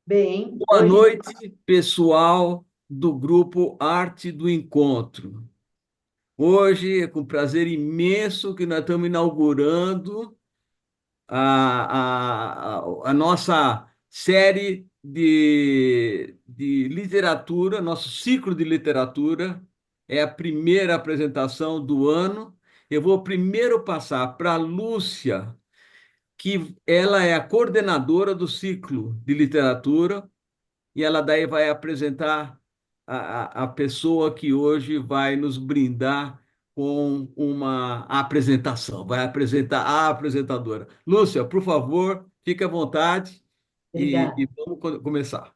Bem, Boa noite, pessoal do grupo Arte do Encontro. Hoje é com prazer imenso que nós estamos inaugurando a nossa série de literatura, nosso ciclo de literatura. É a primeira apresentação do ano. Eu vou primeiro passar para a Lúcia, que ela é a coordenadora do ciclo de literatura e ela daí vai apresentar a pessoa que hoje vai nos brindar com uma apresentação, vai apresentar a apresentadora. Lúcia, por favor, fique à vontade e obrigada. vamos começar.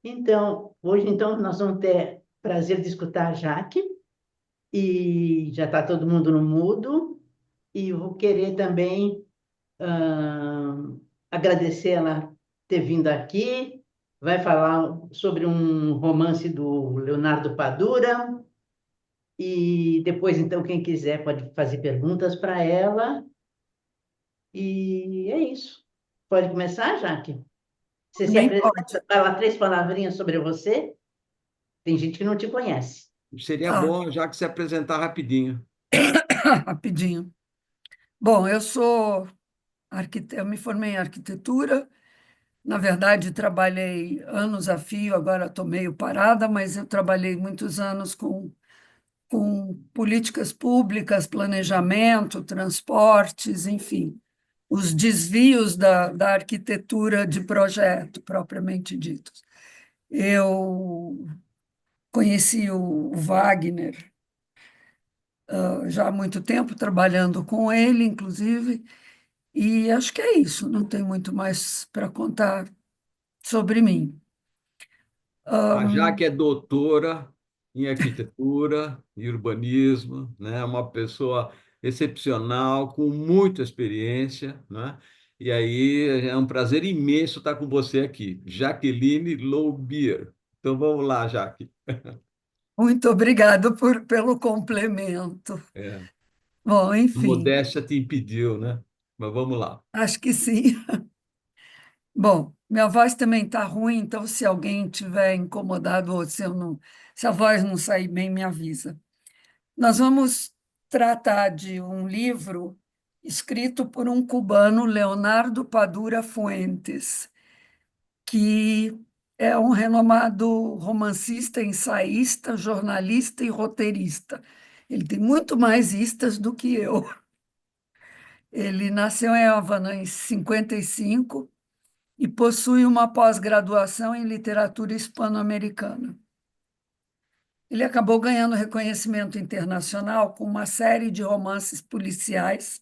Então, hoje nós vamos ter prazer de escutar a Jaque, e já está todo mundo no mudo, e eu vou querer também agradecer ela ter vindo aqui, vai falar sobre um romance do Leonardo Padura, e depois, então, quem quiser pode fazer perguntas para ela, e é isso. Pode começar, Jaque? Você se Bem, apresenta, pode. fala três palavrinhas sobre você. Tem gente que não te conhece. Seria Tá, bom já que se apresentar rapidinho. rapidinho. Bom, eu me formei em arquitetura. Na verdade, trabalhei anos a fio, agora estou meio parada, mas eu trabalhei muitos anos com políticas públicas, planejamento, transportes, enfim, os desvios da arquitetura de projeto, propriamente ditos. Eu conheci o Wagner já há muito tempo, trabalhando com ele, inclusive. E acho que é isso, não tem muito mais para contar sobre mim. A Ahn, Jaque é doutora em arquitetura e urbanismo, né? Uma pessoa excepcional, com muita experiência, né? E aí é um prazer imenso estar com você aqui, Jaqueline Loubier. Então vamos lá, Jaque. muito obrigado pelo complemento. É, Bom, a enfim, modéstia te impediu, né? Mas vamos lá. acho que sim. Bom, minha voz também está ruim, então se alguém tiver incomodado ou se a voz não sair bem, me avisa. Nós vamos tratar de um livro escrito por um cubano, Leonardo Padura Fuentes, que é um renomado romancista, ensaísta, jornalista e roteirista. Ele tem muito mais istas do que eu. Ele nasceu em Havana em 55 e possui uma pós-graduação em literatura hispano-americana. Ele acabou ganhando reconhecimento internacional com uma série de romances policiais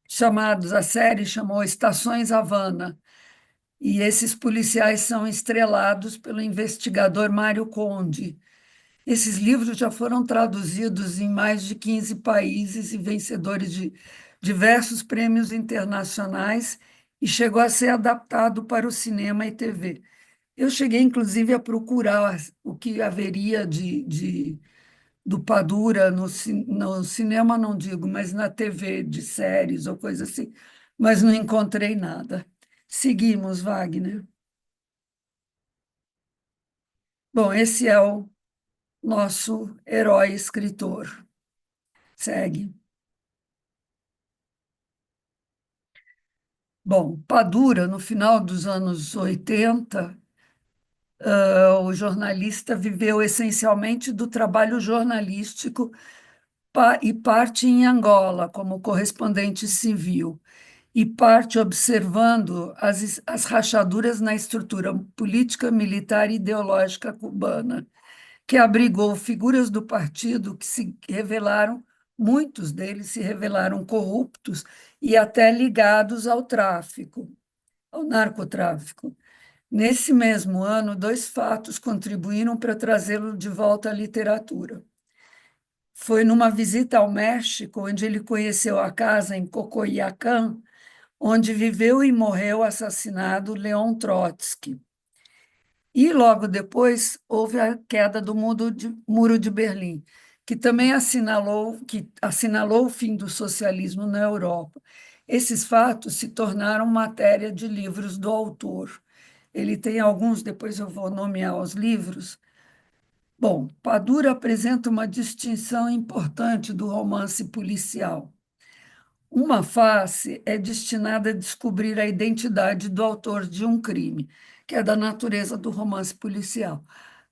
chamados, a série chamou Estações Havana, e esses policiais são estrelados pelo investigador Mário Conde. Esses livros já foram traduzidos em mais de 15 países e vencedores de diversos prêmios internacionais e chegou a ser adaptado para o cinema e TV. Eu cheguei, inclusive, a procurar o que haveria do Padura no cinema, não digo, mas na TV, de séries ou coisa assim, mas não encontrei nada. Seguimos, Wagner. Bom, esse é o nosso herói escritor. Segue. Bom, Padura, no final dos anos 80, o jornalista viveu essencialmente do trabalho jornalístico e parte em Angola, como correspondente civil, e parte observando as rachaduras na estrutura política, militar e ideológica cubana, que abrigou figuras do partido que se revelaram, muitos deles se revelaram corruptos e até ligados ao tráfico, ao narcotráfico. Nesse mesmo ano, dois fatos contribuíram para trazê-lo de volta à literatura. Foi numa visita ao México, onde ele conheceu a casa em Cocoyacán, onde viveu e morreu assassinado Leon Trotsky. E logo depois houve a queda do Muro de Berlim, que também assinalou o fim do socialismo na Europa. Esses fatos se tornaram matéria de livros do autor. Ele tem alguns, depois eu vou nomear os livros. Bom, Padura apresenta uma distinção importante do romance policial. Uma face é destinada a descobrir a identidade do autor de um crime, que é da natureza do romance policial.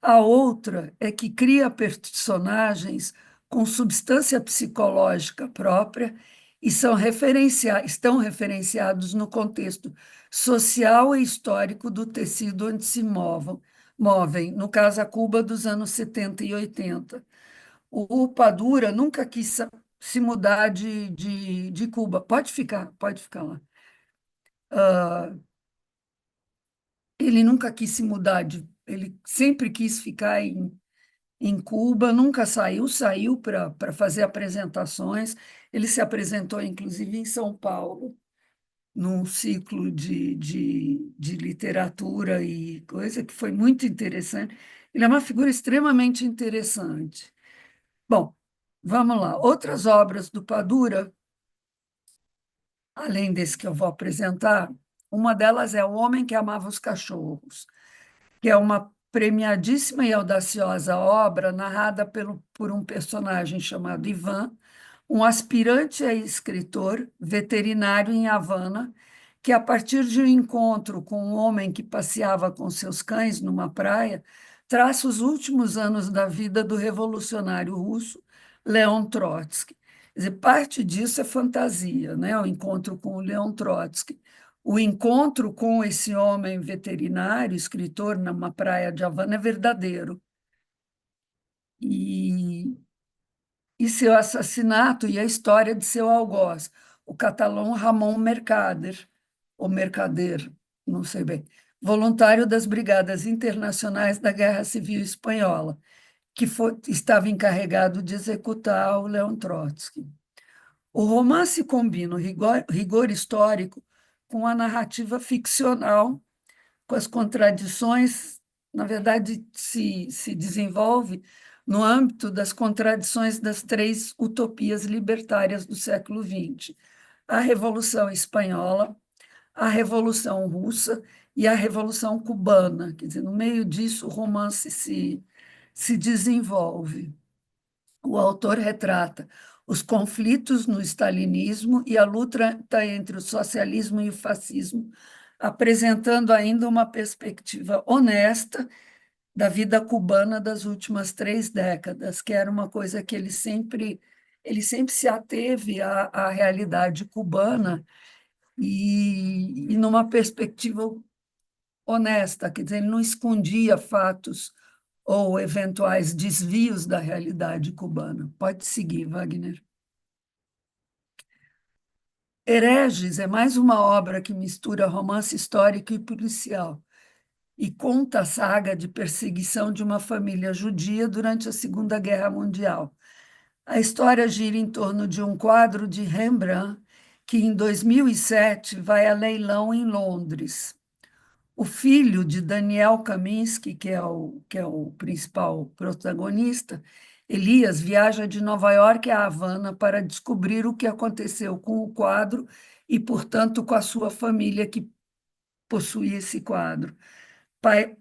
A outra é que cria personagens com substância psicológica própria e estão referenciados no contexto social e histórico do tecido onde se movem, no caso, a Cuba dos anos 70 e 80. O Padura nunca quis se mudar de Cuba. Pode ficar lá. Ele nunca quis se mudar, ele sempre quis ficar em Cuba, nunca saiu para fazer apresentações. Ele se apresentou, inclusive, em São Paulo, num ciclo de literatura e coisa que foi muito interessante. Ele é uma figura extremamente interessante. Bom, vamos lá. Outras obras do Padura, além desse que eu vou apresentar, uma delas é O Homem que Amava os Cachorros, que é uma premiadíssima e audaciosa obra narrada por um personagem chamado Ivan, um aspirante a escritor veterinário em Havana, que, a partir de um encontro com um homem que passeava com seus cães numa praia, traça os últimos anos da vida do revolucionário russo Leon Trotsky. Quer dizer, parte disso é fantasia, né? O encontro com o Leon Trotsky. O encontro com esse homem veterinário, escritor, numa praia de Havana, é verdadeiro. E seu assassinato e a história de seu algoz, o catalão Ramon Mercader, ou Mercader, não sei bem, voluntário das Brigadas Internacionais da Guerra Civil Espanhola, que estava encarregado de executar o Leon Trotsky. O romance combina o rigor histórico com a narrativa ficcional, com as contradições, na verdade, se desenvolve no âmbito das contradições das três utopias libertárias do século XX: a Revolução Espanhola, a Revolução Russa e a Revolução Cubana. Quer dizer, no meio disso, o romance se desenvolve. O autor retrata os conflitos no stalinismo e a luta entre o socialismo e o fascismo, apresentando ainda uma perspectiva honesta da vida cubana das últimas 3 décadas, que era uma coisa que ele sempre se ateve à realidade cubana e numa perspectiva honesta, quer dizer, ele não escondia fatos ou eventuais desvios da realidade cubana. Pode seguir, Wagner. Hereges é mais uma obra que mistura romance histórico e policial e conta a saga de perseguição de uma família judia durante a Segunda Guerra Mundial. A história gira em torno de um quadro de Rembrandt que, em 2007, vai a leilão em Londres. O filho de Daniel Kaminski, que é o principal protagonista, Elias, viaja de Nova York a Havana para descobrir o que aconteceu com o quadro e, portanto, com a sua família que possui esse quadro.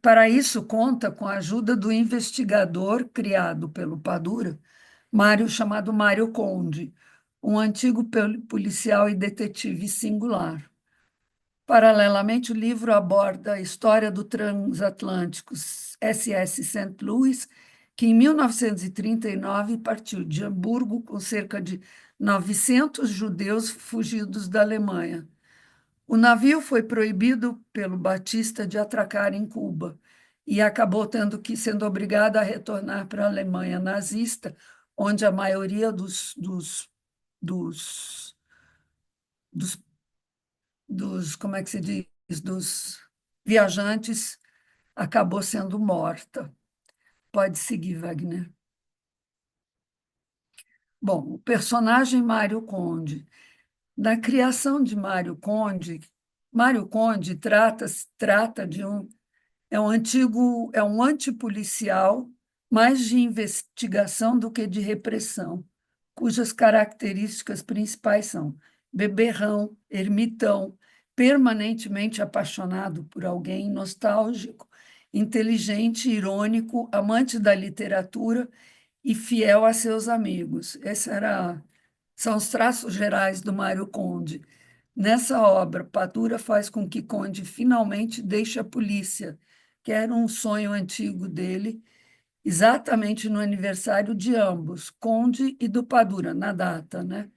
Para isso, conta com a ajuda do investigador criado pelo Padura, chamado Mário Conde, um antigo policial e detetive singular. Paralelamente, o livro aborda a história do transatlântico SS St. Louis, que em 1939 partiu de Hamburgo com cerca de 900 judeus fugidos da Alemanha. O navio foi proibido pelo Batista de atracar em Cuba e acabou sendo obrigado a retornar para a Alemanha nazista, onde a maioria como é que se diz, dos viajantes acabou sendo morta. Pode seguir, Wagner. Bom, o personagem Mário Conde. Na criação de Mário Conde trata de um antipolicial, mais de investigação do que de repressão, cujas características principais são beberrão, ermitão, permanentemente apaixonado por alguém, nostálgico, inteligente, irônico, amante da literatura e fiel a seus amigos. São os traços gerais do Mário Conde. Nessa obra, Padura faz com que Conde finalmente deixe a polícia, que era um sonho antigo dele, exatamente no aniversário de ambos, Conde e do Padura, na data, né?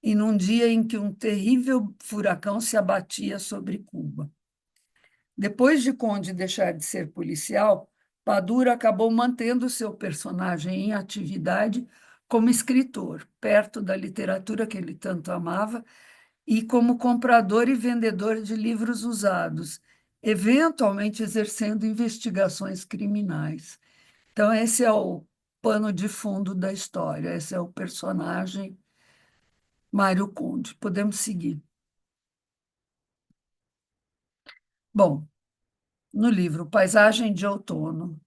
E num dia em que um terrível furacão se abatia sobre Cuba. Depois de Conde deixar de ser policial, Padura acabou mantendo seu personagem em atividade como escritor, perto da literatura que ele tanto amava, e como comprador e vendedor de livros usados, eventualmente exercendo investigações criminais. Então, esse é o pano de fundo da história, esse é o personagem Mário Conde. Podemos seguir. Bom, no livro Paisagem de Outono,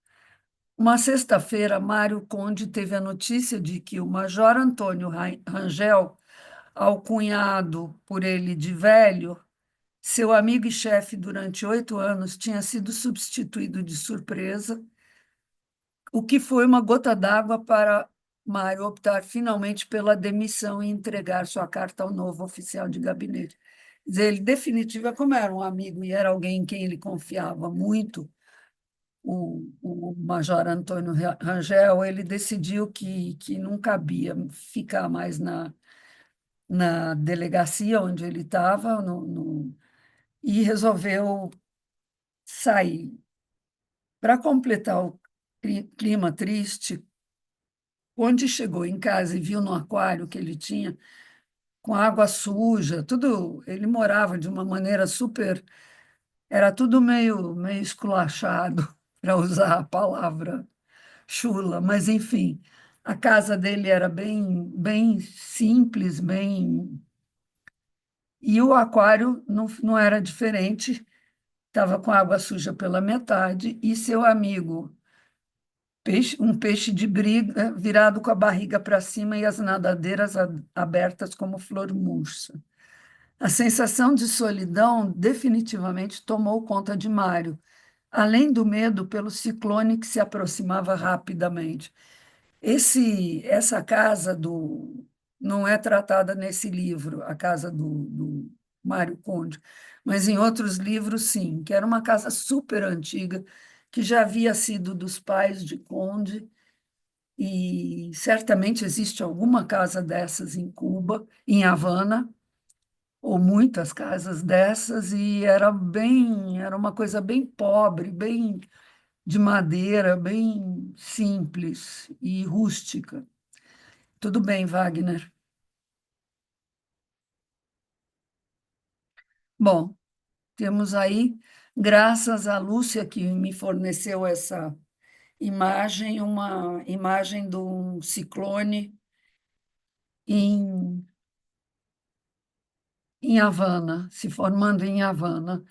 uma sexta-feira, Mário Conde teve a notícia de que o Major Antônio Rangel, alcunhado por ele de velho, seu amigo e chefe durante 8 anos, tinha sido substituído de surpresa, o que foi uma gota d'água para Mário optar finalmente pela demissão e entregar sua carta ao novo oficial de gabinete. Quer dizer, ele definitivamente, como era um amigo e era alguém em quem ele confiava muito, o Major Antônio Rangel, ele decidiu que não cabia ficar mais na delegacia onde ele estava, e resolveu sair. Para completar o clima triste, onde chegou em casa e viu no aquário que ele tinha, com água suja, tudo, ele morava de uma maneira super, era tudo meio esculachado, para usar a palavra chula, mas enfim, a casa dele era bem simples, bem. E o aquário não era diferente, estava com água suja pela metade, e seu amigo, um peixe de briga, virado com a barriga para cima e as nadadeiras abertas como flor murcha. A sensação de solidão definitivamente tomou conta de Mário, além do medo pelo ciclone que se aproximava rapidamente. Essa casa não é tratada nesse livro, a casa do Mário Conde, mas em outros livros, sim, que era uma casa super antiga, que já havia sido dos pais de Conde, e certamente existe alguma casa dessas em Cuba, em Havana, ou muitas casas dessas, e era uma coisa bem pobre, bem de madeira, bem simples e rústica. Tudo bem, Wagner. Bom, temos aí, graças à Lúcia, que me forneceu essa imagem, uma imagem de um ciclone em, em Havana, se formando em Havana.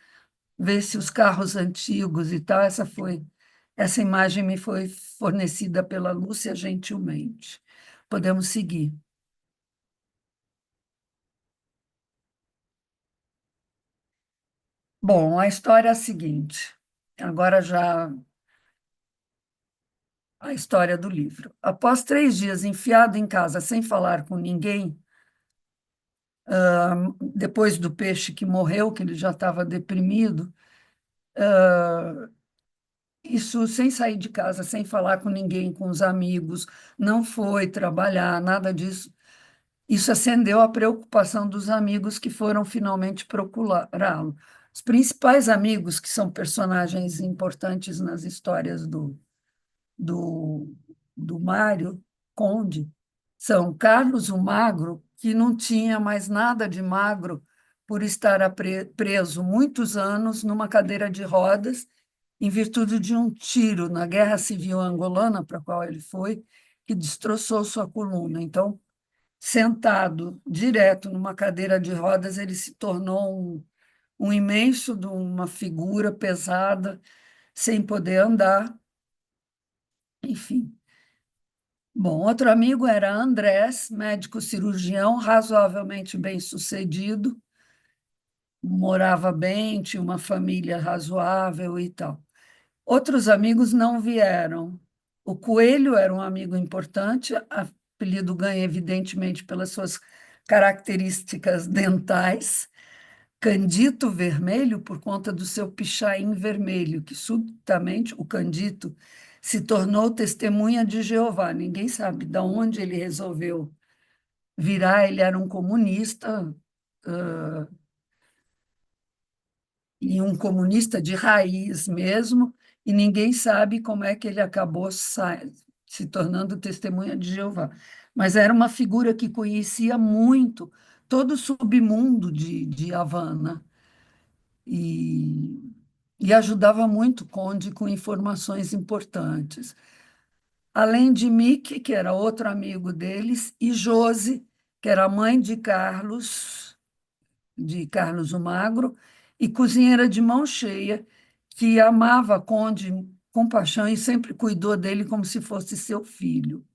Ver se os carros antigos e tal, essa imagem me foi fornecida pela Lúcia gentilmente. Podemos seguir. Bom, a história é a seguinte. Agora já a história do livro. Após 3 dias enfiado em casa sem falar com ninguém, depois do peixe que morreu, que ele já estava deprimido, isso sem sair de casa, sem falar com ninguém, com os amigos, não foi trabalhar, nada disso. Isso acendeu a preocupação dos amigos que foram finalmente procurá-lo. Os principais amigos, que são personagens importantes nas histórias do, do Mário Conde, são Carlos o Magro, que não tinha mais nada de magro por estar preso muitos anos numa cadeira de rodas, em virtude de um tiro na Guerra Civil Angolana, para a qual ele foi, que destroçou sua coluna. Então, sentado direto numa cadeira de rodas, ele se tornou um imenso de uma figura pesada, sem poder andar, enfim. Bom, outro amigo era Andrés, médico cirurgião, razoavelmente bem-sucedido, morava bem, tinha uma família razoável e tal. Outros amigos não vieram. O Coelho era um amigo importante, apelido ganha, evidentemente, pelas suas características dentais. Candito Vermelho, por conta do seu pichain vermelho, que subitamente o Candito se tornou testemunha de Jeová. Ninguém sabe de onde ele resolveu virar, ele era um comunista, uh, e um comunista de raiz mesmo, e ninguém sabe como é que ele acabou se tornando testemunha de Jeová. Mas era uma figura que conhecia muito todo o submundo de Havana e, e ajudava muito o Conde com informações importantes. Além de Mickey, que era outro amigo deles, e Josi, que era a mãe de Carlos o Magro, e cozinheira de mão cheia, que amava Conde com paixão e sempre cuidou dele como se fosse seu filho.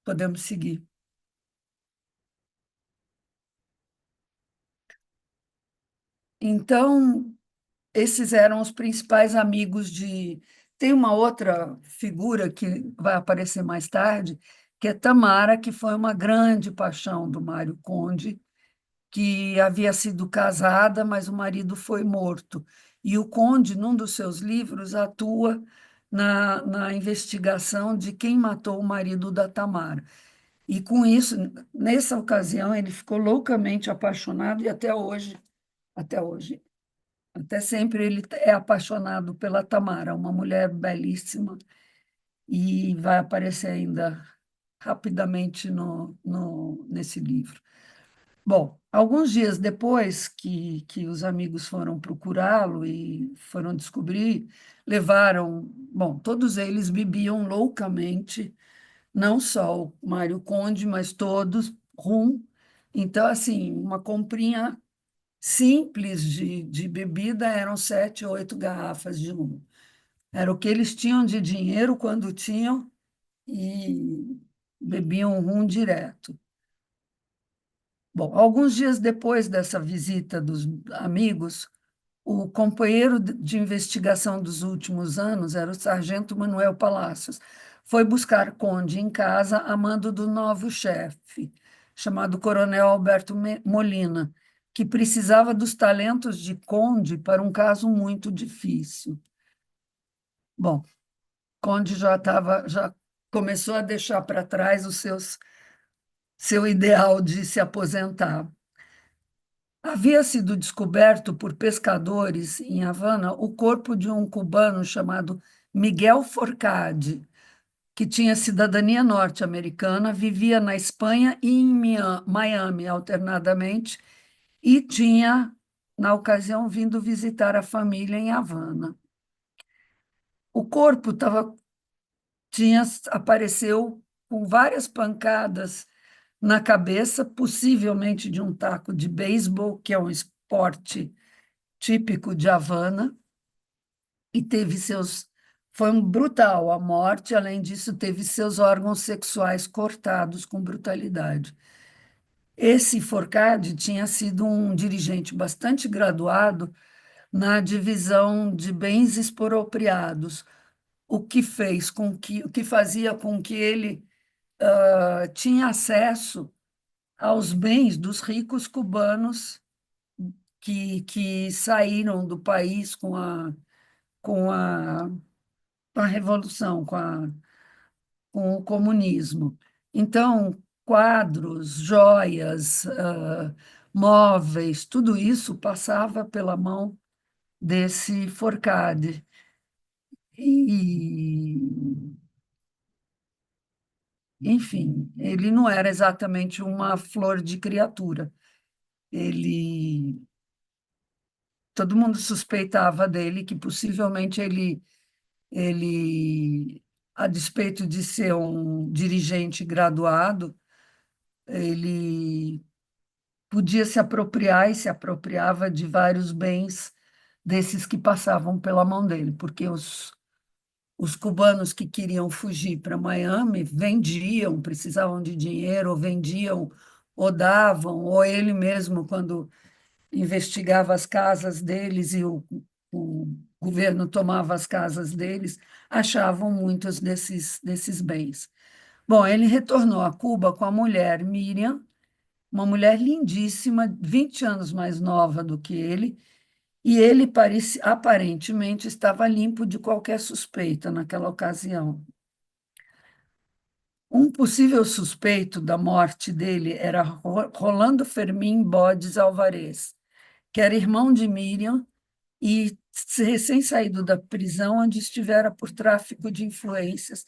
Podemos seguir. Então, esses eram os principais amigos de. Tem uma outra figura que vai aparecer mais tarde, que é Tamara, que foi uma grande paixão do Mário Conde, que havia sido casada, mas o marido foi morto. E o Conde, num dos seus livros, atua na investigação de quem matou o marido da Tamara. E com isso, nessa ocasião, ele ficou loucamente apaixonado e até hoje, até sempre ele é apaixonado pela Tamara, uma mulher belíssima, e vai aparecer ainda rapidamente nesse livro. Bom, alguns dias depois que os amigos foram procurá-lo e foram descobrir, levaram. Bom, todos eles bebiam loucamente, não só o Mário Conde, mas todos, rum. Então, assim, uma comprinha simples de bebida eram 7, 8 garrafas de rum. Era o que eles tinham de dinheiro quando tinham e bebiam rum direto. Bom, alguns dias depois dessa visita dos amigos, o companheiro de investigação dos últimos anos era o sargento Manuel Palacios. Foi buscar Conde em casa a mando do novo chefe, chamado Coronel Alberto Molina, que precisava dos talentos de Conde para um caso muito difícil. Bom, Conde já começou a deixar para trás seu ideal de se aposentar. Havia sido descoberto por pescadores em Havana o corpo de um cubano chamado Miguel Forcade, que tinha cidadania norte-americana, vivia na Espanha e em Miami alternadamente, e tinha, na ocasião, vindo visitar a família em Havana. O corpo apareceu com várias pancadas na cabeça, possivelmente de um taco de beisebol, que é um esporte típico de Havana, e teve seus. Foi um brutal a morte, além disso, teve seus órgãos sexuais cortados com brutalidade. Esse Forcade tinha sido um dirigente bastante graduado na divisão de bens expropriados, o que fazia com que ele tinha acesso aos bens dos ricos cubanos que saíram do país com a, com a Revolução, com o comunismo. Então, quadros, joias, móveis, tudo isso passava pela mão desse Forcade. E, enfim, ele não era exatamente uma flor de criatura. Ele, todo mundo suspeitava dele que possivelmente ele, a despeito de ser um dirigente graduado, ele podia se apropriar e se apropriava de vários bens desses que passavam pela mão dele, porque os cubanos que queriam fugir para Miami vendiam, precisavam de dinheiro, ou vendiam, ou davam, ou ele mesmo, quando investigava as casas deles e o governo tomava as casas deles, achavam muitos desses bens. Bom, ele retornou a Cuba com a mulher Miriam, uma mulher lindíssima, 20 anos mais nova do que ele, e ele aparentemente estava limpo de qualquer suspeita naquela ocasião. Um possível suspeito da morte dele era Rolando Fermín Bodes Alvarez, que era irmão de Miriam e recém-saído da prisão, onde estivera por tráfico de influências,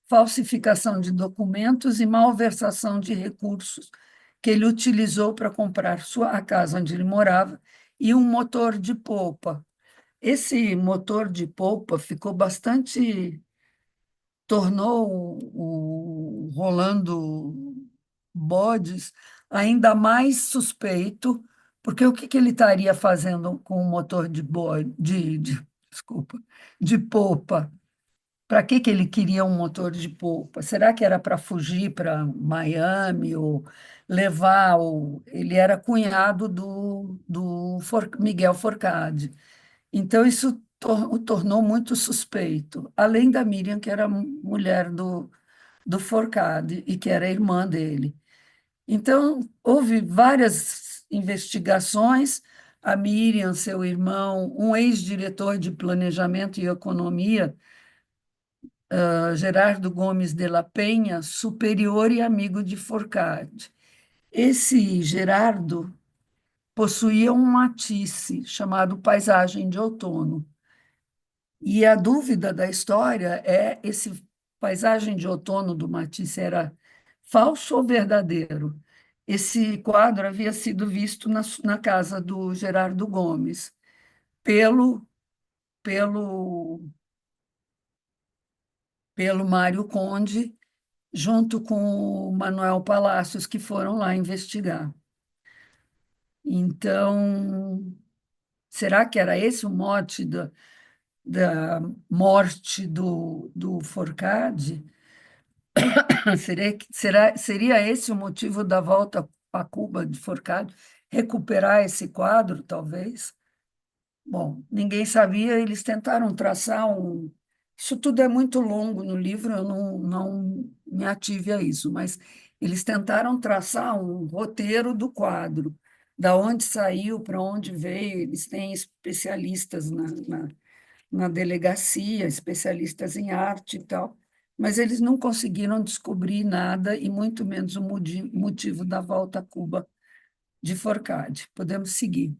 falsificação de documentos e malversação de recursos que ele utilizou para comprar a casa onde ele morava e um motor de polpa. Esse motor de polpa ficou bastante, tornou o Rolando Bodes ainda mais suspeito, porque o que ele estaria fazendo com o motor desculpa, de polpa? Para que ele queria um motor de polpa? Será que era para fugir para Miami ou levar ele era cunhado do Miguel Forcade. Então, isso o tornou muito suspeito, além da Miriam, que era mulher do Forcade e que era irmã dele. Então, houve várias investigações. A Miriam, seu irmão, um ex-diretor de planejamento e economia, Gerardo Gomes de la Penha, superior e amigo de Forcade. Esse Gerardo possuía um matisse chamado Paisagem de Outono. E a dúvida da história é esse Paisagem de Outono do Matisse era falso ou verdadeiro? Esse quadro havia sido visto na casa do Gerardo Gomes pelo, pelo, pelo Mário Conde, junto com o Manuel Palacios, que foram lá investigar. Então, será que era esse o mote da morte do Forcade? Seria esse o motivo da volta a Cuba de Forcade? Recuperar esse quadro, talvez? Bom, ninguém sabia, eles tentaram traçar um. Isso tudo é muito longo no livro, eu não me ative a isso, mas eles tentaram traçar um roteiro do quadro, da onde saiu, para onde veio. Eles têm especialistas na delegacia, especialistas em arte e tal, mas eles não conseguiram descobrir nada, e muito menos o motivo da volta a Cuba de Forcade. Podemos seguir.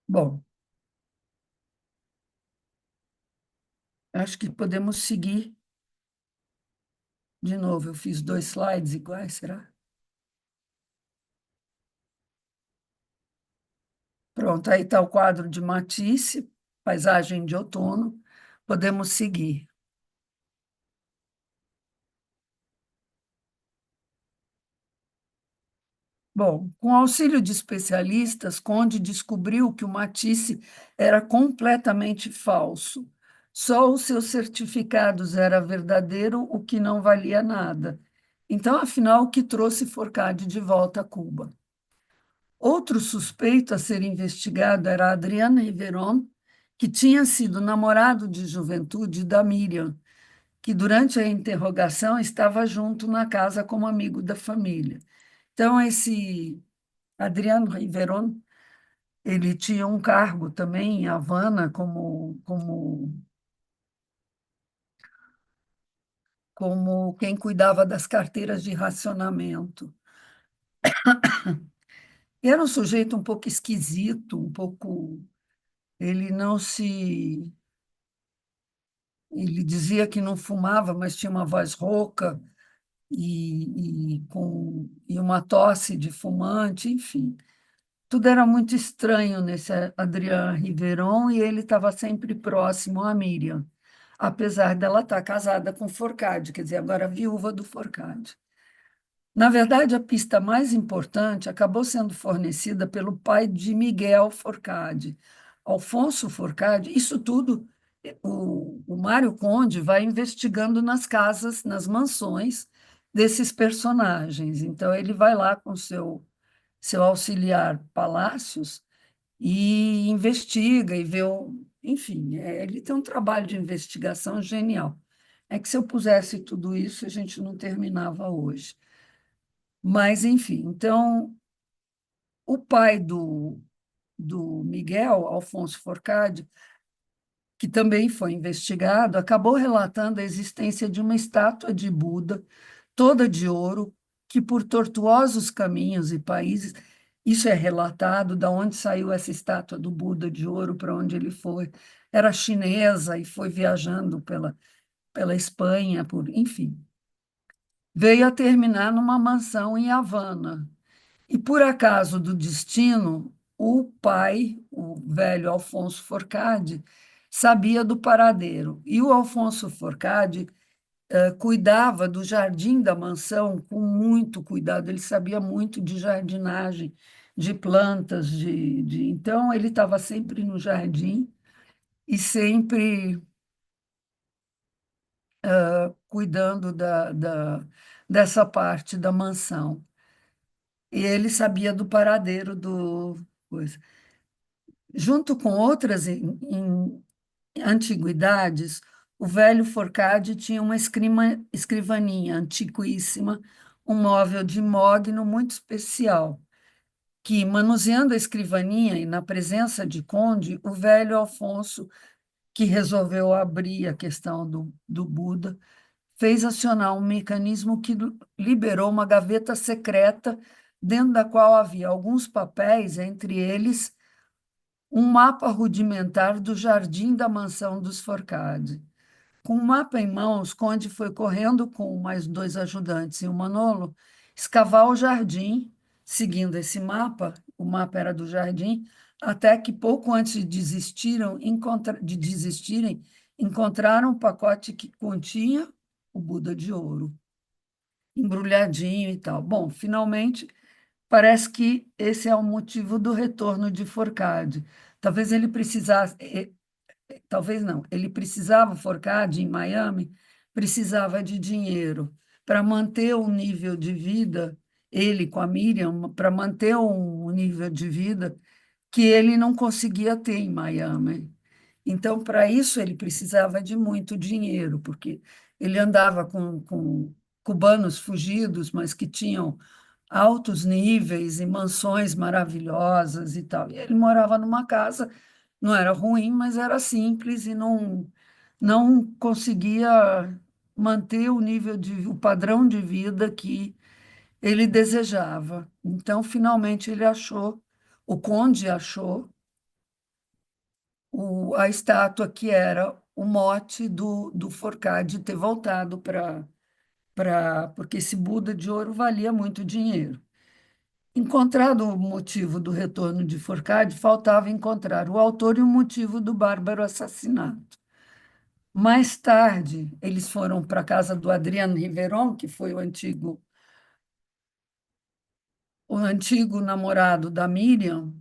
Bom, acho que podemos seguir. De novo, eu fiz 2 slides iguais, será? Pronto, aí está o quadro de Matisse, Paisagem de Outono. Podemos seguir. Bom, com auxílio de especialistas, Conde descobriu que o Matisse era completamente falso. Só os seus certificados era verdadeiro, o que não valia nada. Então, afinal, o que trouxe Forcade de volta a Cuba? Outro suspeito a ser investigado era Adriano Riveron, que tinha sido namorado de juventude da Miriam, que durante a interrogação estava junto na casa como amigo da família. Então, esse Adriano Riveron, ele tinha um cargo também em Havana como quem cuidava das carteiras de racionamento. Era um sujeito um pouco esquisito, um pouco. Ele não se. Ele dizia que não fumava, mas tinha uma voz rouca e uma tosse de fumante, enfim. Tudo era muito estranho nesse Adriano Riveron, e ele estava sempre próximo a Miriam, apesar dela estar casada com Forcade, quer dizer, agora viúva do Forcade. Na verdade, a pista mais importante acabou sendo fornecida pelo pai de Miguel Forcade, Alfonso Forcade, isso tudo o Mário Conde vai investigando nas casas, nas mansões desses personagens. Então, ele vai lá com seu auxiliar Palácios e investiga e vê enfim, ele tem um trabalho de investigação genial. É que se eu pusesse tudo isso, a gente não terminava hoje. Mas, enfim, então, o pai do Miguel, Alfonso Forcade, que também foi investigado, acabou relatando a existência de uma estátua de Buda, toda de ouro, que por tortuosos caminhos e países, isso é relatado, da onde saiu essa estátua do Buda de ouro, para onde ele foi. Era chinesa e foi viajando pela Espanha, enfim. Veio a terminar numa mansão em Havana. E, por acaso do destino, o pai, o velho Alfonso Forcade, sabia do paradeiro. E o Alfonso Forcade cuidava do jardim da mansão com muito cuidado. Ele sabia muito de jardinagem, de plantas, então ele estava sempre no jardim e sempre cuidando dessa parte da mansão. E ele sabia do paradeiro do coisa. Junto com outras antiguidades, o velho Forcade tinha uma escrivaninha antiquíssima, um móvel de mogno muito especial, que, manuseando a escrivaninha e na presença de Conde, o velho Alfonso, que resolveu abrir a questão do Buda, fez acionar um mecanismo que liberou uma gaveta secreta, dentro da qual havia alguns papéis, entre eles um mapa rudimentar do jardim da mansão dos Forcade. Com o mapa em mãos, Conde foi correndo com mais 2 ajudantes e o Manolo escavar o jardim, seguindo esse mapa, o mapa era do jardim, até que pouco antes de desistirem, encontraram um pacote que continha o Buda de ouro, embrulhadinho e tal. Bom, finalmente, parece que esse é o motivo do retorno de Forcade. Talvez ele precisasse, talvez não, ele precisava, Forcade, em Miami, precisava de dinheiro para manter o nível de vida, ele com a Miriam, para manter um nível de vida que ele não conseguia ter em Miami. Então, para isso, ele precisava de muito dinheiro, porque ele andava com cubanos fugidos, mas que tinham altos níveis e mansões maravilhosas e tal. E ele morava numa casa, não era ruim, mas era simples e não conseguia manter o padrão de vida que ele desejava. Então, finalmente, o Conde achou a estátua que era o mote do Forcade ter voltado porque esse Buda de ouro valia muito dinheiro. Encontrado o motivo do retorno de Forcade, faltava encontrar o autor e o motivo do bárbaro assassinato. Mais tarde, eles foram para a casa do Adriano Riveron, que foi o antigo namorado da Miriam,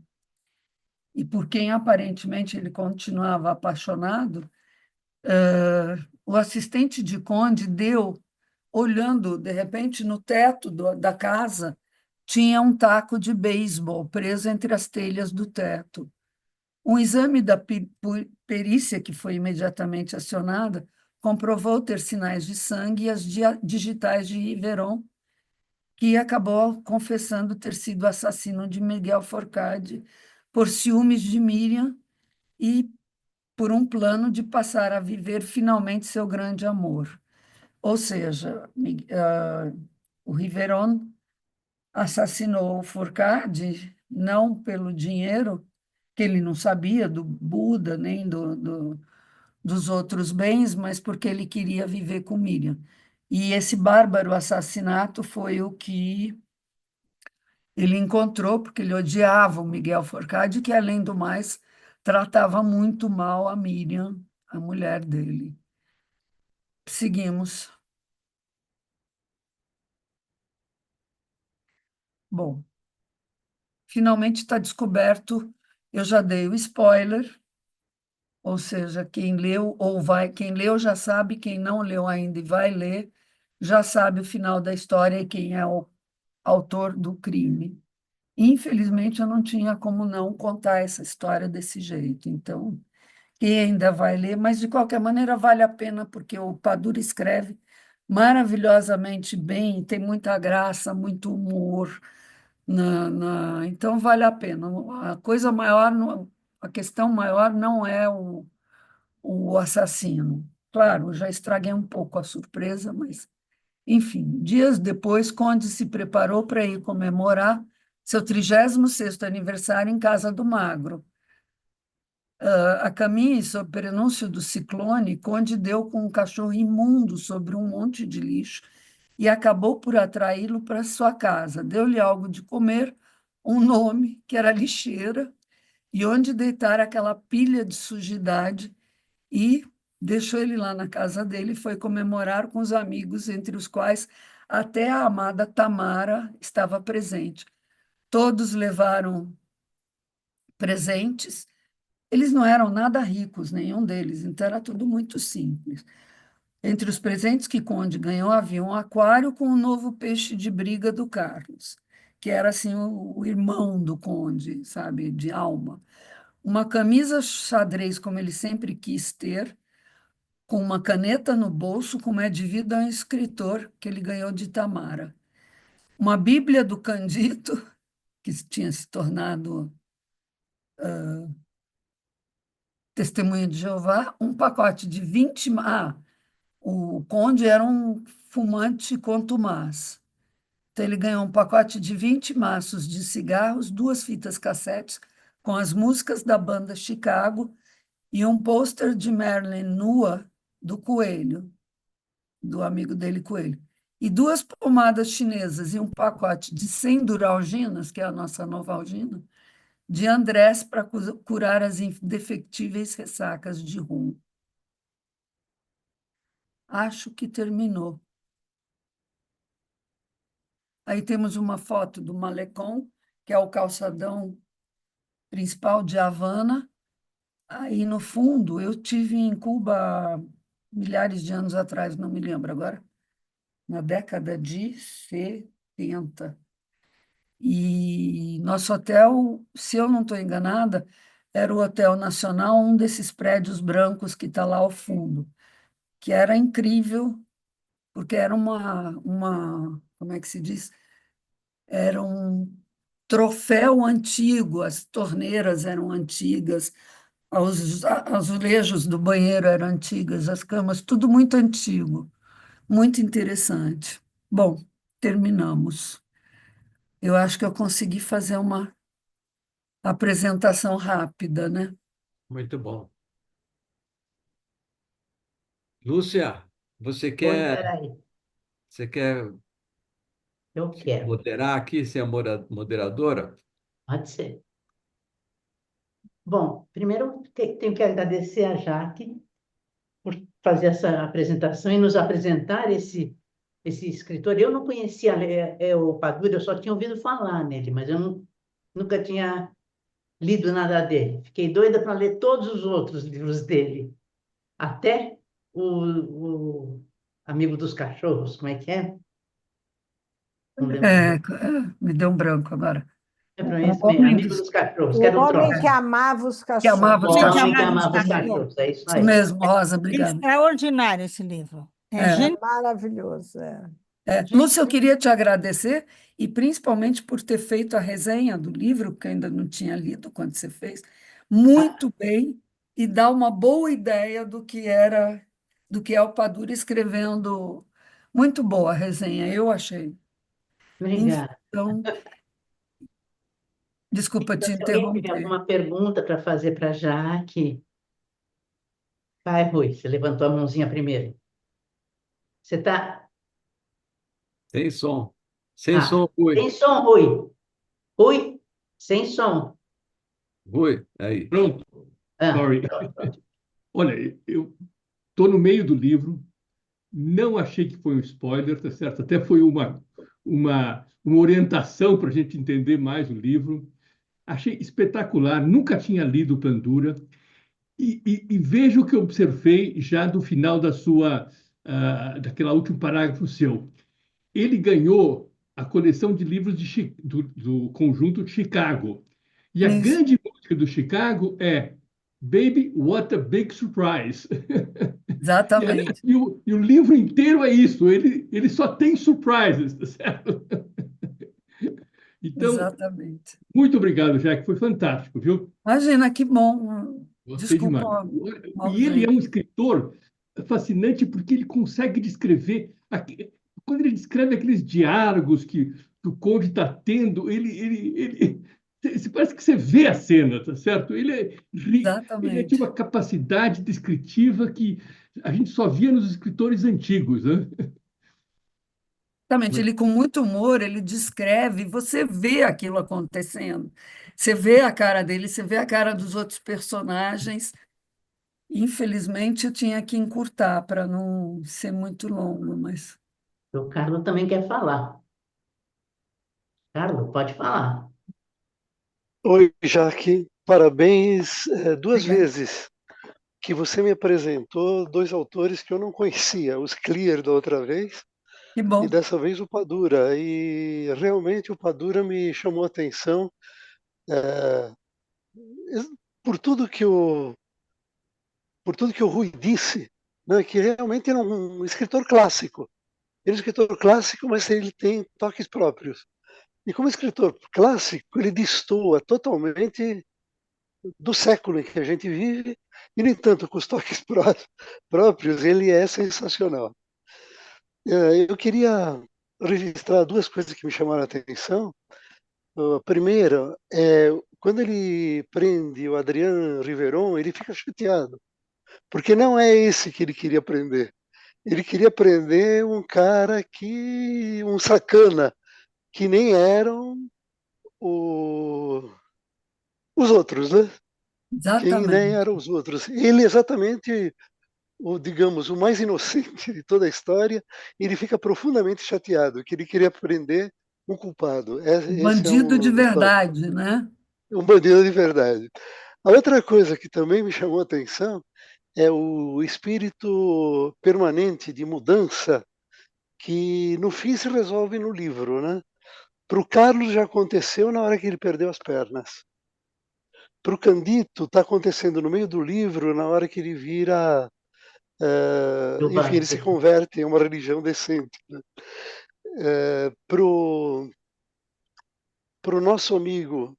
e por quem aparentemente ele continuava apaixonado. O assistente de Conde olhando, de repente, no teto da casa, tinha um taco de beisebol preso entre as telhas do teto. Um exame da perícia, que foi imediatamente acionada, comprovou ter sinais de sangue e as digitais de Riveron, que acabou confessando ter sido assassino de Miguel Forcade por ciúmes de Miriam e por um plano de passar a viver finalmente seu grande amor. Ou seja, o Riveron assassinou o Forcade não pelo dinheiro, que ele não sabia do Buda nem dos outros bens, mas porque ele queria viver com Miriam. E esse bárbaro assassinato foi o que ele encontrou, porque ele odiava o Miguel Forcade, que, além do mais, tratava muito mal a Miriam, a mulher dele. Seguimos. Bom, finalmente está descoberto Eu já dei o spoiler, ou seja, quem leu ou vai, quem leu já sabe, quem não leu ainda e vai ler, já sabe o final da história e quem é o autor do crime. Infelizmente, eu não tinha como não contar essa história desse jeito. Então, quem ainda vai ler, mas de qualquer maneira vale a pena, porque o Padura escreve maravilhosamente bem, tem muita graça, muito humor. Então, vale a pena. A coisa maior, a questão maior não é o assassino. Claro, eu já estraguei um pouco a surpresa, mas, enfim, dias depois, Conde se preparou para ir comemorar seu 36º aniversário em Casa do Magro. A caminho, sob prenúncio do ciclone, Conde deu com um cachorro imundo sobre um monte de lixo e acabou por atraí-lo para sua casa. Deu-lhe algo de comer, um nome, que era lixeira, e onde deitar aquela pilha de sujidade, e deixou ele lá na casa dele e foi comemorar com os amigos, entre os quais até a amada Tamara estava presente. Todos levaram presentes. Eles não eram nada ricos, nenhum deles, então era tudo muito simples. Entre os presentes que Conde ganhou havia um aquário com o novo peixe de briga do Carlos, que era assim o irmão do Conde, sabe, de alma. Uma camisa xadrez, como ele sempre quis ter, com uma caneta no bolso, como é devido a um escritor que ele ganhou de Tamara. Uma Bíblia do Candito, que tinha se tornado testemunha de Jeová, um pacote de 20. O Conde era um fumante contumaz. Então, ele ganhou um pacote de 20 maços de cigarros, 2 fitas cassetes com as músicas da banda Chicago e um pôster de Marilyn nua do Coelho, do amigo dele Coelho. E 2 pomadas chinesas e um pacote de 100 Duralginas, que é a nossa Novalgina, de Andrés para curar as indefectíveis ressacas de rum. Acho que terminou. Aí temos uma foto do Malecón, que é o calçadão principal de Havana. Aí, no fundo, eu tive em Cuba milhares de anos atrás, não me lembro agora, na década de 70. E nosso hotel, se eu não estou enganada, era o Hotel Nacional, um desses prédios brancos que está lá ao fundo, que era incrível, porque era como é que se diz? Era um troféu antigo, as torneiras eram antigas, os azulejos do banheiro eram antigas, as camas, tudo muito antigo, muito interessante. Bom, terminamos. Eu acho que eu consegui fazer uma apresentação rápida, né? Muito bom. Lúcia, você Oi, quer, peraí, você quer eu quero. moderar aqui, ser a moderadora? Pode ser. Bom, primeiro tenho que agradecer a Jaque por fazer essa apresentação e nos apresentar esse escritor. Eu não conhecia o Padura, eu só tinha ouvido falar nele, mas eu nunca tinha lido nada dele. Fiquei doida para ler todos os outros livros dele, até o Amigo dos Cachorros, como é que é? Não lembro. Me deu um branco agora. É para O esse mesmo, Homem Amigo dos, dos Cachorros, que O era o homem que Trotsky. amava os que amava O os cachorros. Homem que Homem que Amava cachorros. os Amava os Cachorros. Cachorros, é isso Isso aí. mesmo, Rosa, obrigada. Extraordinário esse livro. É É. É genial. maravilhoso. É. Lúcia, eu queria te agradecer e principalmente por ter feito a resenha do livro, que eu ainda não tinha lido quando você fez, muito bem e dar uma boa ideia do que é o Padura escrevendo. Muito boa a resenha, eu achei. Obrigada. Então, desculpa Então, te se alguém tiver interromper. alguma pergunta para fazer para a Jaque, vai, Rui, você levantou a mãozinha primeiro. Você está. Sem som. Sem som, Sem Rui. som, Rui. Rui, sem som. Rui, aí. Pronto, Ah, sorry. Olha, eu estou no meio do livro, não achei que foi um spoiler, tá certo? Até foi uma orientação para a gente entender mais o livro. achei espetacular, nunca tinha lido Pandura, e veja o que eu observei já do final daquela último parágrafo seu. Ele ganhou a coleção de livros do conjunto de Chicago. E a Isso, grande música do Chicago é Baby, What a Big Surprise. E, aliás, exatamente, e o livro inteiro é isso, ele só tem surprises, tá certo? Então, exatamente. muito obrigado, Jack, foi fantástico, viu? Imagina, que bom. Gostei Desculpa demais. o mau E ele é um jeito. escritor fascinante porque ele consegue descrever. Quando ele descreve aqueles diálogos que o Conde está tendo, se parece que você vê a cena, tá certo? Ele tinha Exatamente. uma capacidade descritiva que a gente só via nos escritores antigos, né? Exatamente. Ele, com muito humor, ele descreve, você vê aquilo acontecendo. Você vê a cara dele, você vê a cara dos outros personagens. Infelizmente, eu tinha que encurtar para não ser muito longo, mas O Carlos também quer falar. Carlos, pode falar. Oi, Jaque, parabéns. Duas obrigada. vezes que você me apresentou dois autores que eu não conhecia, os Clear da outra vez Que e bom. dessa vez o Padura. E realmente o Padura me chamou a atenção eh, por tudo que o Rui disse, né, que realmente ele é um escritor clássico. Ele é um escritor clássico, mas ele tem toques próprios. E como escritor clássico, ele destoa totalmente do século em que a gente vive, e, no entanto, com os toques próprios, ele é sensacional. Eu queria registrar duas coisas que me chamaram a atenção. A primeira é quando ele prende o Adriano Riveron, ele fica chateado, porque não é esse que ele queria prender. Ele queria prender um cara um sacana, que nem eram os outros, né? Quem nem Exatamente. eram os outros. Ele exatamente digamos, o mais inocente de toda a história, ele fica profundamente chateado, que ele queria prender um culpado. Esse é Bandido de um dos toques. verdade, né? Um bandido de verdade. A outra coisa que também me chamou a atenção é o espírito permanente de mudança que no fim se resolve no livro, né? Para o Carlos já aconteceu na hora que ele perdeu as pernas. Para o Candito está acontecendo no meio do livro na hora que ele vira enfim, ele se Gilberto. converte em uma religião decente. Né? Para o nosso amigo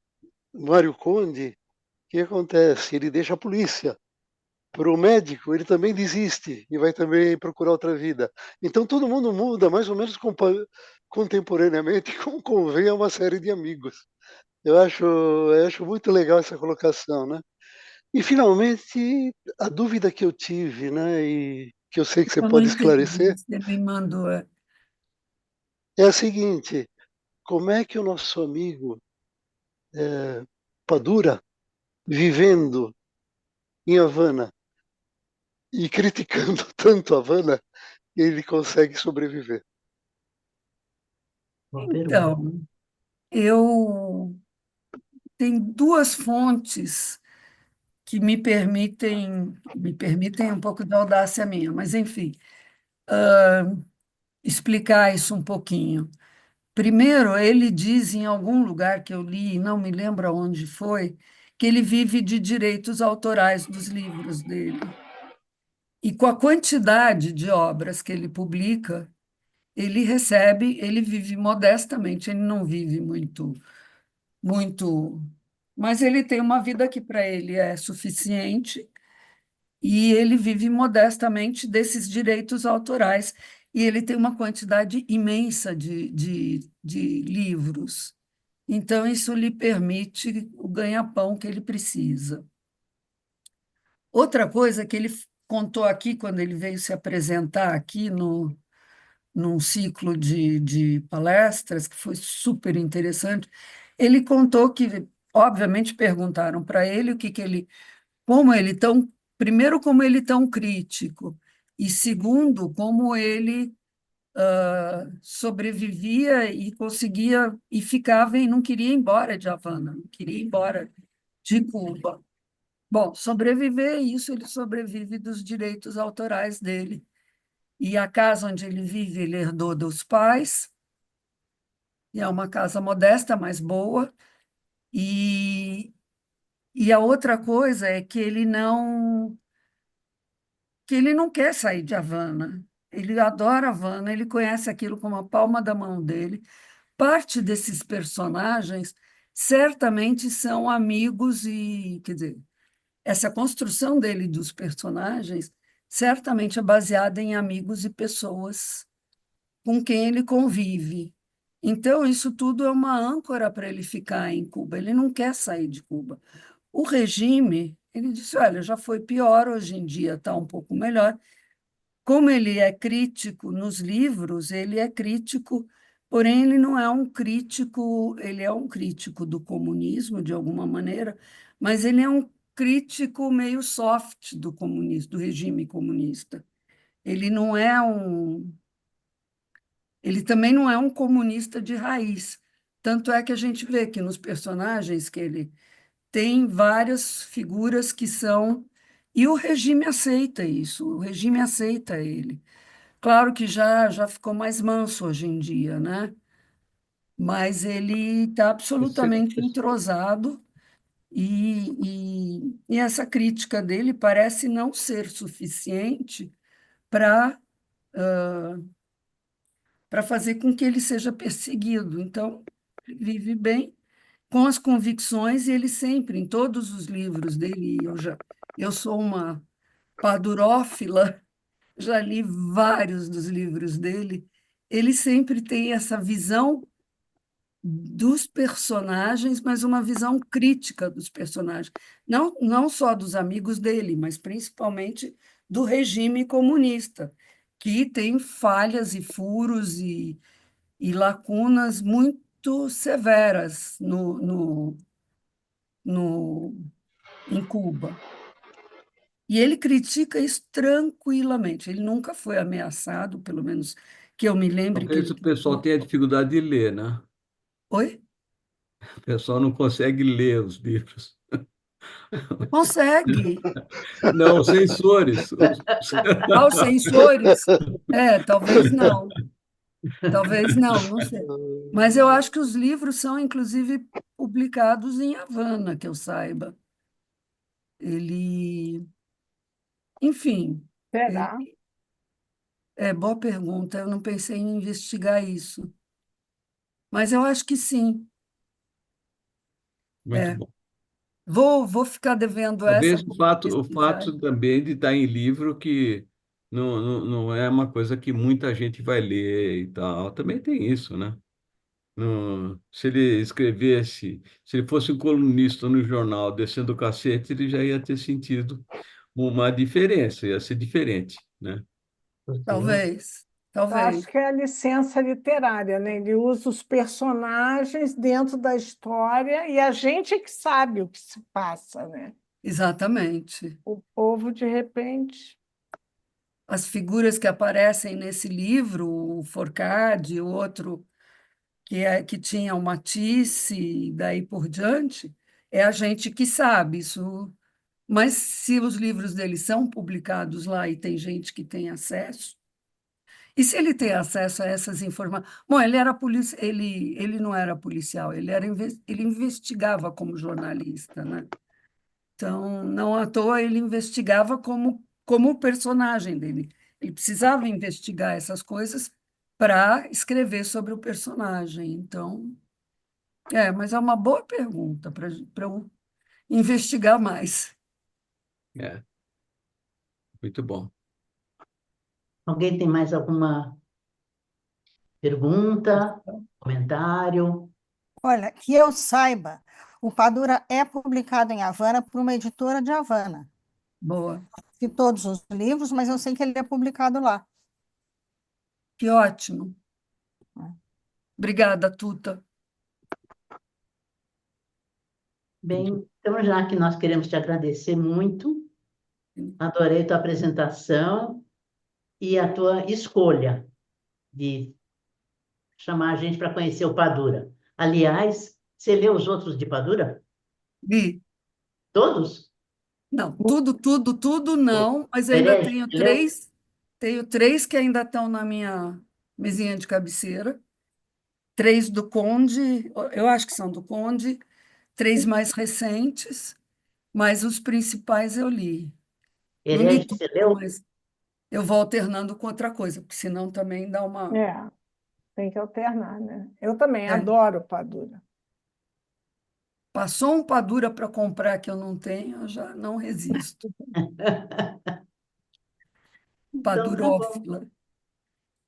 Mário Conde, o que acontece? Ele deixa a polícia. Para o médico, ele também desiste e vai também procurar outra vida. Então todo mundo muda mais ou menos contemporaneamente, como convém a uma série de amigos. Eu acho muito legal essa colocação, né? E finalmente a dúvida que eu tive, né, e que eu sei que você Eu não pode entendi. esclarecer, Você me mandou. é a seguinte: como é que o nosso amigo Padura, vivendo em Havana e criticando tanto Havana, ele consegue sobreviver? Boa pergunta. Então, eu tenho duas fontes que me permitem um pouco de audácia minha, mas enfim, explicar isso um pouquinho. Primeiro, ele diz em algum lugar que eu li, não me lembro onde foi, que ele vive de direitos autorais dos livros dele. E com a quantidade de obras que ele publica, ele vive modestamente, ele não vive muito, mas ele tem uma vida que para ele é suficiente e ele vive modestamente desses direitos autorais. E ele tem uma quantidade imensa de livros. Então, isso lhe permite o ganha-pão que ele precisa. Outra coisa que ele contou aqui, quando ele veio se apresentar aqui num ciclo de palestras, que foi super interessante, ele contou que, obviamente, perguntaram para ele o que, que ele, como ele tão, primeiro, como ele tão crítico, e segundo, como ele sobrevivia e conseguia, e ficava e não queria ir embora de Havana, não queria ir embora de Cuba. Bom, sobreviver, isso ele sobrevive dos direitos autorais dele. E a casa onde ele vive, ele herdou dos pais, e é uma casa modesta, mas boa. E a outra coisa é que ele não quer sair de Havana. Ele adora Havana, ele conhece aquilo como a palma da mão dele. Parte desses personagens certamente são amigos e, quer dizer, essa construção dele dos personagens certamente é baseada em amigos e pessoas com quem ele convive. Então, isso tudo é uma âncora para ele ficar em Cuba. Ele não quer sair de Cuba. O regime, ele disse: olha, já foi pior, hoje em dia está um pouco melhor. Como ele é crítico nos livros, ele é crítico, porém ele não é um crítico, ele é um crítico do comunismo, de alguma maneira, mas ele é um crítico meio soft do comunismo, do regime comunista. Ele não é um, ele também não é um comunista de raiz. Tanto é que a gente vê que nos personagens que ele tem várias figuras que são. E o regime aceita isso, o regime aceita ele. Claro que já ficou mais manso hoje em dia, né? Mas ele está Esse- absolutamente esse- entrosado e essa crítica dele parece não ser suficiente para para fazer com que ele seja perseguido. Então, ele vive bem com as convicções e ele sempre, em todos os livros dele, eu sou uma padurófila, já li vários dos livros dele, ele sempre tem essa visão dos personagens, mas uma visão crítica dos personagens. Não só dos amigos dele, mas principalmente do regime comunista, que tem falhas e furos e lacunas muito severas no, em Cuba. E ele critica isso tranquilamente. Ele nunca foi ameaçado, pelo menos que eu me lembre que Talvez ele. o pessoal tenha dificuldade de ler, né? Oi? O pessoal não consegue ler os livros. Consegue. Não, os censores. Aos censores? É, talvez não. Talvez não, não sei. Mas eu acho que os livros são, inclusive, publicados em Havana, que eu saiba. Ele, enfim, Será? ele, é boa pergunta. Eu não pensei em investigar isso, mas eu acho que sim. Muito É. bom. Vou ficar devendo essa Talvez para o pesquisar. fato também de estar em livro que não é uma coisa que muita gente vai ler e tal. Também tem isso, né? Se ele escrevesse, se ele fosse um colunista no jornal descendo o cacete, ele já ia ter sentido uma diferença, ia ser diferente, né? Porque Talvez, Eu acho talvez. que é a licença literária, né? Ele usa os personagens dentro da história e a gente é que sabe o que se passa, né? Exatamente. O povo, de repente. As figuras que aparecem nesse livro, o Forcade, o outro que tinha o Matisse, e daí por diante, é a gente que sabe isso. Mas se os livros dele são publicados lá e tem gente que tem acesso, e se ele tem acesso a essas informações? Bom, ele era polícia, ele não era policial, ele investigava como jornalista, né? Então, não à toa ele investigava como o personagem dele. Ele precisava investigar essas coisas para escrever sobre o personagem. Então, mas é uma boa pergunta para eu investigar mais. É, muito bom. alguém tem mais alguma pergunta, comentário? Olha, que eu saiba, o Padura é publicado em Havana por uma editora de Havana. Boa. De todos os livros, mas eu sei que ele é publicado lá. Que ótimo. Obrigada, Tuta. Bem, então, já que nós queremos te agradecer muito, adorei tua apresentação e a tua escolha. de chamar a gente para conhecer o Padura. Aliás, você leu os outros de Padura? Li. Todos? Não, tudo não, mas ainda Herege, leu? tenho três que ainda estão na minha mesinha de cabeceira, três do Conde, eu acho que são do Conde, três mais recentes, mas os principais eu li. Não li Herege, tudo, você leu? mas eu vou alternando com outra coisa, porque senão também dá uma. É, tem que alternar, né? Eu também É, adoro Padura. passou um Padura para comprar que eu não tenho, eu já não resisto. Então, tá bom. Padurófila.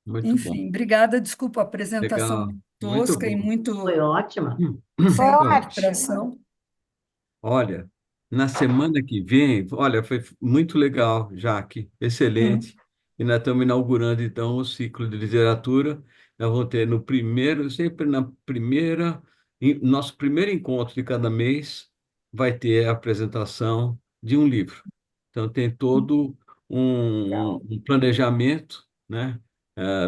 Muito bom. Enfim, obrigada. Desculpa a apresentação Legal. muito Muito tosca e bom. Foi muito ótima. Foi sem Ó, ótima. concentração. olha, na semana que vem, olha, foi muito legal, Jaque, Hum. excelente. E nós estamos inaugurando, então, o ciclo de literatura. Nós vamos ter no primeiro, sempre na primeira, nosso primeiro encontro de cada mês, vai ter a apresentação de um livro. Então, tem todo Legal. um planejamento, né,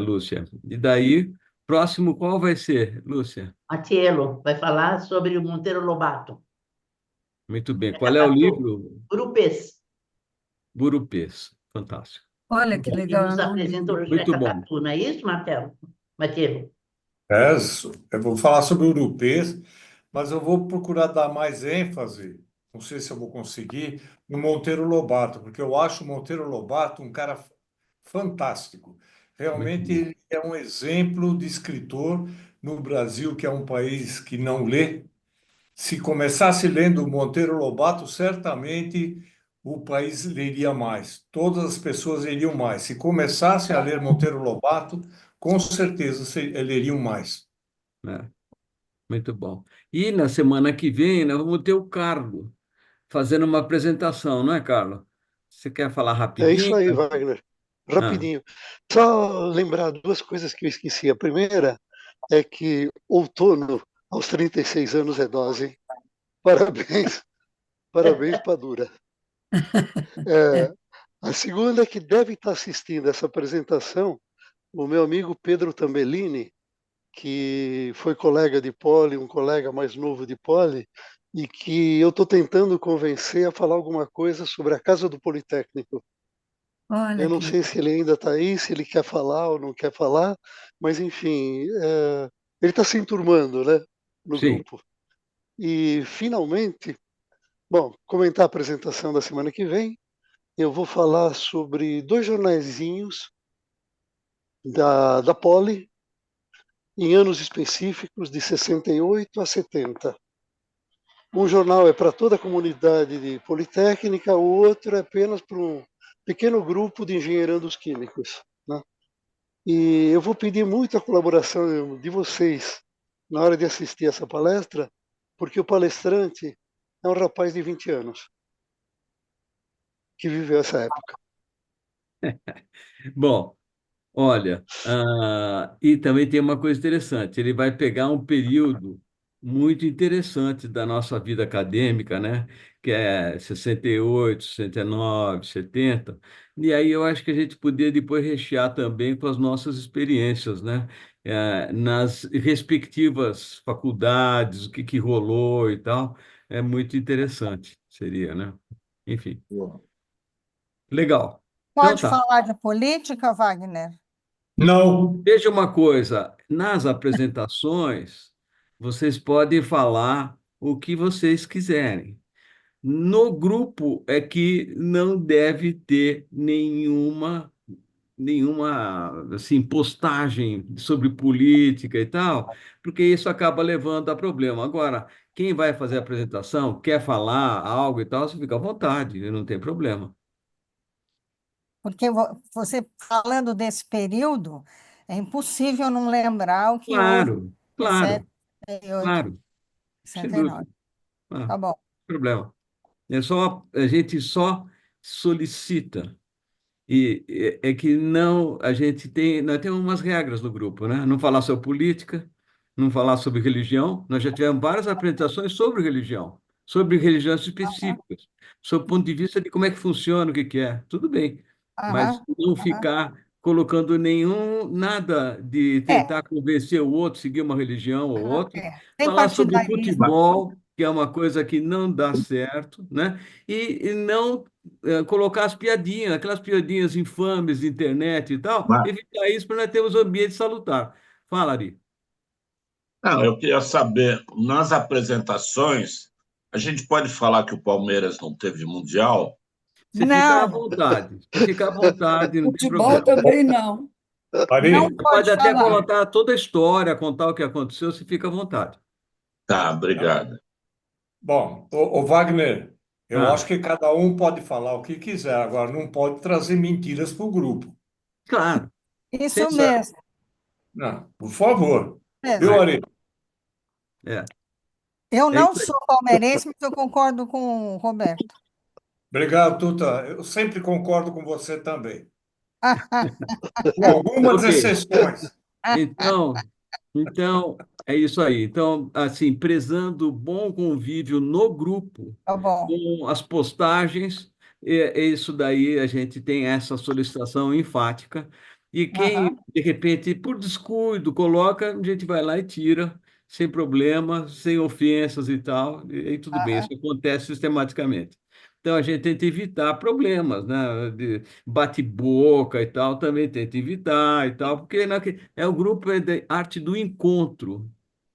Lúcia? E daí, próximo, qual vai ser, Lúcia? Matiello vai falar sobre o Monteiro Lobato. Muito bem. Qual é o Catatu. livro? Grupês. Burupês. Fantástico. Olha que E legal, eu nos não li o apresenta o livro. Muito bom. Catatu, não é isso, Martelo? Matiello? É, eu vou falar sobre o urupês, mas eu vou procurar dar mais ênfase, não sei se eu vou conseguir, no Monteiro Lobato, porque eu acho o Monteiro Lobato um cara fantástico. Muito Realmente bom. ele é um exemplo de escritor no Brasil, que é um país que não lê. Se começasse lendo Monteiro Lobato, certamente o país leria mais. Todas as pessoas leriam mais. Se começassem a ler Monteiro Lobato, com certeza leriam mais. Né? Muito bom. E na semana que vem, nós vamos ter o Carlo fazendo uma apresentação, não é, Carlo? Você quer falar É isso rapidinho? aí, Wagner. Ah, Rapidinho. Só lembrar duas coisas que eu esqueci. A primeira é que outono, aos 36 anos, é dose. Parabéns, parabéns, Padura. É, a segunda é que deve estar assistindo essa apresentação o meu amigo Pedro Tambellini, que foi colega de poli, um colega mais novo de poli, e que eu estou tentando convencer a falar alguma coisa sobre a Casa do Politécnico. Olha Eu que não sei legal. se ele ainda está aí, se ele quer falar ou não quer falar, mas enfim, ele está se enturmando, né, no sim. grupo. E finalmente, bom, comentar a apresentação da semana que vem, eu vou falar sobre dois jornaizinhos da Poli, em anos específicos, de 68 a 70. Um jornal é para toda a comunidade de Politécnica, o outro é apenas para um pequeno grupo de engenheirandos químicos, né? E eu vou pedir muito a colaboração de vocês na hora de assistir essa palestra, porque o palestrante é um rapaz de 20 anos que viveu essa época. Bom, olha, e também tem uma coisa interessante, ele vai pegar um período muito interessante da nossa vida acadêmica, né? Que é 68, 69, 70. E aí eu acho que a gente poderia depois rechear também com as nossas experiências, né? Nas respectivas faculdades, o que que rolou e tal. É muito interessante, seria, né? Enfim, legal. Então Pode tá. falar de política, Wagner? Não, Veja uma coisa, nas apresentações, vocês podem falar o que vocês quiserem. No grupo é que não deve ter nenhuma assim, postagem sobre política e tal, porque isso acaba levando a problema. Agora, quem vai fazer a apresentação, quer falar algo e tal, você fica à vontade, não tem problema. Porque você falando desse período, é impossível não lembrar o que houve Claro, em claro, 68, claro, sem 69. dúvida. Ah, Tá bom. problema. A gente só solicita. E é que não, nós temos umas regras no grupo, né? Não falar sobre política, não falar sobre religião. Nós já tivemos várias apresentações sobre religiões específicas, sob o ponto de vista de como é que funciona, o que que é. Tudo bem, mas Aham, não aham. ficar colocando nada de tentar convencer o outro, seguir uma religião ou outra, Sem falar sobre partidarismo. futebol, que é uma coisa que não dá certo, né? E não colocar as piadinhas, aquelas piadinhas infames de internet e tal, Mas, evitar isso para nós termos um ambiente salutar. Fala, Ari. não, eu queria saber, nas apresentações, a gente pode falar que o Palmeiras não teve Mundial? Você fica à Não, vontade, você fica à vontade, não tem Futebol problema. também não. Não Ari, Você pode pode até falar. colocar toda a história, contar o que aconteceu, você fica à vontade. Tá, obrigado. bom, o Wagner, eu Ah, acho que cada um pode falar o que quiser, agora não pode trazer mentiras para o grupo. claro, isso sempre. mesmo. Não, por favor. Viu, mesmo. Ari? É, Eu é não isso aí. sou palmeirense, mas eu concordo com o Roberto. Obrigado, Tuta. Eu sempre concordo com você também. Com algumas Ok. exceções. Então, então, é isso aí. Então, assim, prezando o bom convívio no grupo, Tá bom. com as postagens, é isso daí, a gente tem essa solicitação enfática. E Aham, quem, de repente, por descuido, coloca, a gente vai lá e tira, sem problema, sem ofensas e tal, e aí tudo bem, isso aham, acontece sistematicamente. Então, a gente tenta evitar problemas, né? De bate-boca e tal, também tenta evitar e tal, porque é o grupo de arte do encontro.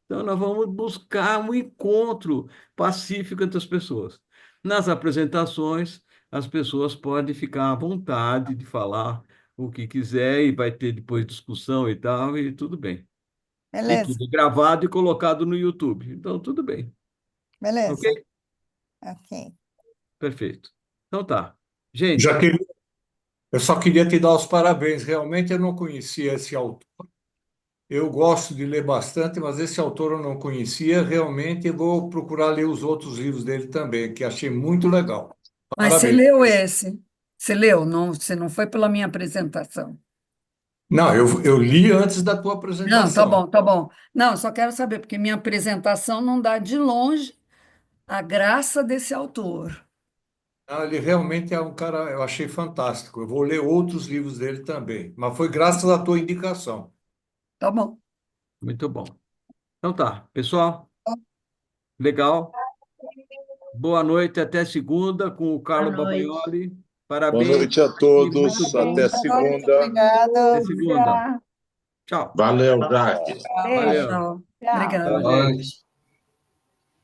Então, nós vamos buscar um encontro pacífico entre as pessoas. Nas apresentações, as pessoas podem ficar à vontade de falar o que quiser e vai ter depois discussão e tal, e tudo bem. E beleza, tudo gravado e colocado no YouTube. Então, tudo bem. beleza. Ok? Ok. Perfeito. Então tá. Já Gente, que eu só queria te dar os parabéns. Realmente eu não conhecia esse autor. Eu gosto de ler bastante, mas esse autor eu não conhecia. Realmente eu vou procurar ler os outros livros dele também, que achei muito legal. Mas você Parabéns. leu esse? Você leu? Não, você não foi pela minha apresentação. Não, eu li antes da tua Não, tá apresentação. bom, tá bom. Não, eu só quero saber, porque minha apresentação não dá de longe a graça desse autor. Não, ele realmente é um cara, eu achei fantástico. Eu vou ler outros livros dele também, mas foi graças à tua indicação. Tá bom. muito bom. Então tá. Pessoal, legal. Boa noite, até segunda com o Boa Carlo noite. Babagnoli. Boa Parabéns noite a e muito todos. bom. Até Parabéns. Boa noite, segunda. Até obrigada. segunda. Lúcia. Tchau. Valeu, Jacques. Beijo. Valeu. Tchau. Tchau. Tchau, Obrigada. gente.